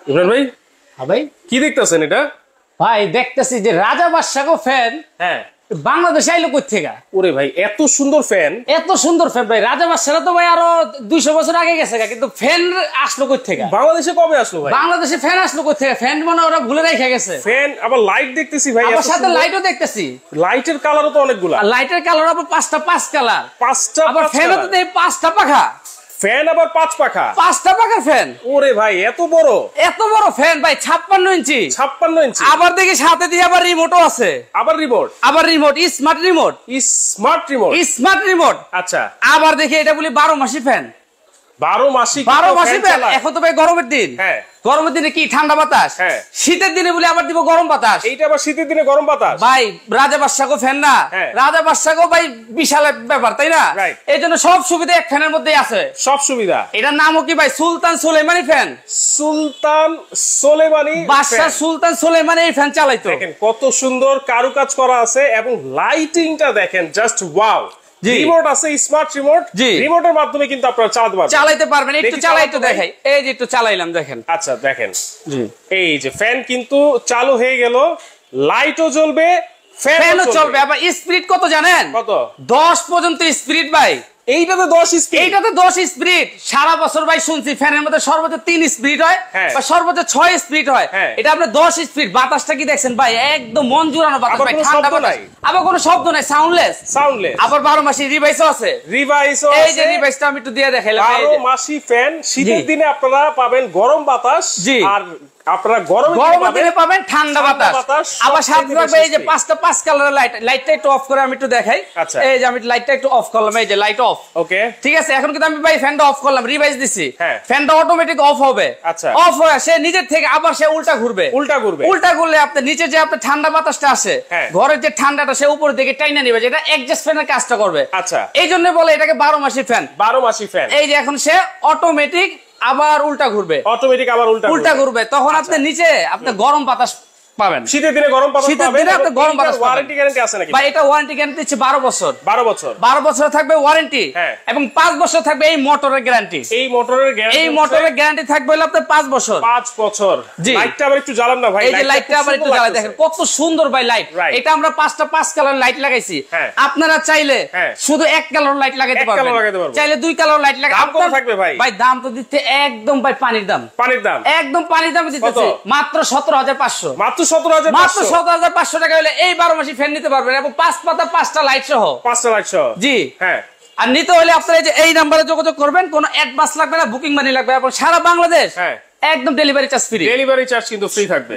ইমরান ভাই, হ্যাঁ ভাই, কি দেখতেছেন এটা? ভাই দেখতেছি যে রাজা বাদশাহ ফ্যান। হ্যাঁ, বাংলাদেশে আইলো কই থেকে? ওরে ভাই, এত সুন্দর ফ্যান! এত সুন্দর ফ্যান ভাই। রাজা বাদশাহ তো ভাই আরো 200 বছর আগে গেছে, কিন্তু ফ্যান আসলো কই থেকে? বাংলাদেশে কবে আসলো ভাই? বাংলাদেশে ফ্যান আসলো কই থেকে? ফ্যান মনে হয় ওরা ভুলে রেখে গেছে। ফ্যান আবার লাইট দেখতেছি ভাই, আবার সাথে লাইটও দেখতেছি। লাইটের কালারও তো অনেকগুলা। আর লাইটের কালার আবার 5 কালার। 5টা, আবার ফ্যানও তো দেই 5টা পাখা। ফ্যান আবার 5 পাখা। 5টা পাখার ফ্যান। ওরে ভাই, এত বড়! এত বড় ফ্যান ভাই, 56 ইঞ্চি। 56 ইঞ্চি। আবার দেখি সাথে দিয়ে আবার রিমোটও আছে। আবার রিমোট। আবার remote, smart remote. Smart remote. Smart remote. আচ্ছা। আবার দেখি এটা বলি 12 মাসি ফ্যান। 12 মাসি? 12 মাসি ফ্যান। এখন তো ভাই গরমের দিন। হ্যাঁ। গরমের দিনে কি ঠান্ডা বাতাস? হ্যাঁ। শীতের দিনে বলি আবার দিব গরম বাতাস। এইটা আবার শীতের দিনে গরম বাতাস। ভাই রাজা বাদশাহ ফ্যান না? হ্যাঁ। রাজা বাদশাহ ভাই বিশাল ব্যাপার, তাই না? Right. এই জন্য সব সুবিধা এক ফ্যানের মধ্যেই আছে। সব সুবিধা। এটার নামও কি ভাই? সুলতান সুলেমানি ফ্যান। সুলতান সোলেমানি বাদশাহ সুলতান সুলেমানি এই ফ্যান চালাইতো। দেখেন কত সুন্দর কারুকাজ করা আছে এবং লাইটিংটা দেখেন, জাস্ট ওয়াও। রিমোট আছে, স্মার্ট রিমোট। রিমোটের মাধ্যমে কিন্তু আপনারা চালাতে পারবেন। একটু চালাই তো দেখাই। এই যে একটু চালাইলাম, দেখেন। আচ্ছা দেখেন, এই যে ফ্যান কিন্তু চালু হয়ে গেল, লাইটও জ্বলবে, ফ্যানও চলবে। আবার স্পিড কত জানেন? কত? 10 পর্যন্ত স্পিড ভাই। এইটাতে 10 স্পিড। এইটাতে 10 স্পিড। সারা বছর ভাই শুনছি ফ্যানের মধ্যে সর্বোচ্চ 3 স্পিড হয় বা সর্বোচ্চ 6 স্পিড হয়। এটা আপনি 10 স্পিড। বাতাসটা কি দেখছেন ভাই? একদম মন জুড়ানো বাতাস ভাই, ঠান্ডা বাতাস। আবার কোনো শব্দ নাই, সাউন্ডলেস। আবার 12 মাসি রিভাইসও আছে। এই যে রিভাইসটা আমি একটু দিয়ে দেখাইলাম। 12 মাসি ফ্যান। শীতের দিনে আপনারা পাবেন গরম বাতাস, আর আপনারা গরমের দিনে পাবেন ঠান্ডা বাতাস। আবার সাথে থাকবে এই যে 5টা 5 কালারের লাইট। লাইটটা একটু অফ করে আমি একটু দেখাই। এই যে আমি লাইটটা একটু অফ করলাম, এই যে লাইট অফ। ওকে, ঠিক আছে। এখন কিন্তু আমি ভাই ফ্যানটা অফ করলাম, রিভাইস দিছি। ফ্যানটা অটোমেটিক অফ হবে। আচ্ছা। অফ হয়ে সে নিজের থেকে আবার সে উল্টা ঘুরবে। উল্টা ঘুরলে আপনি নিচে যে আপনি ঠান্ডা বাতাসটা আসে, ঘরের যে ঠান্ডাটা সে উপর দিকে টাইনা নিবে, যেটা অ্যাডজাস্ট ফ্যানের কাজটা করবে। আচ্ছা। এই জন্য বলে এটাকে 12 মাসি ফ্যান। 12 মাসি ফ্যান। এই যে এখন সে অটোমেটিক আবার উল্টা ঘুরবে। উল্টা ঘুরবে, তখন আপনি নিচে আপনি গরম বাতাস পাবেন। শীতের দিনে গরম বাতাস পাবেন। শীতের দিনে আপনি গরম বাতাস পাবেন। ওয়ারেন্টি গ্যারান্টি আছে নাকি? ভাই এটা ওয়ারেন্টি গ্যারান্টি দিচ্ছে 12 বছর। 12 বছর থাকবে ওয়ারেন্টি, এবং 5 বছর থাকবে এই মোটরের গ্যারান্টি। এই মোটরের গ্যারান্টি থাকবে হলো আপনার 5 বছর। 5 বছর। লাইটটা আবার একটু জ্বালান না ভাই। এই যে লাইটটা আবার একটু জ্বালাই দেখেন, কত সুন্দর ভাই লাইট। এটা আমরা 5টা 5 কালার লাইট লাগাইছি। আপনারা চাইলে শুধু 1 কালার লাইট লাগাইতে পারবেন, চাইলে 2 কালার লাইট লাগাই। দাম কত থাকবে ভাই? ভাই দাম তো দিতে একদম ভাই পানির দাম। একদম পানির দামে দিতেছি, মাত্র 17,500। মাত্র 17,500 টাকা হলে এই 12 মাসি ফ্যান নিতে পারবেন, এবং 5 পাতা 5টা লাইট সহ। 5টা লাইট সহ। জি হ্যাঁ। আর নিতে হলে আপনারা এই নাম্বারে যোগাযোগ করবেন, কোনো অ্যাডভান্স লাগবে না, বুকিং মানি লাগবে, এবং সারা বাংলাদেশ একদম delivery charge free. Delivery charge কিন্তু ফ্রি থাকবে।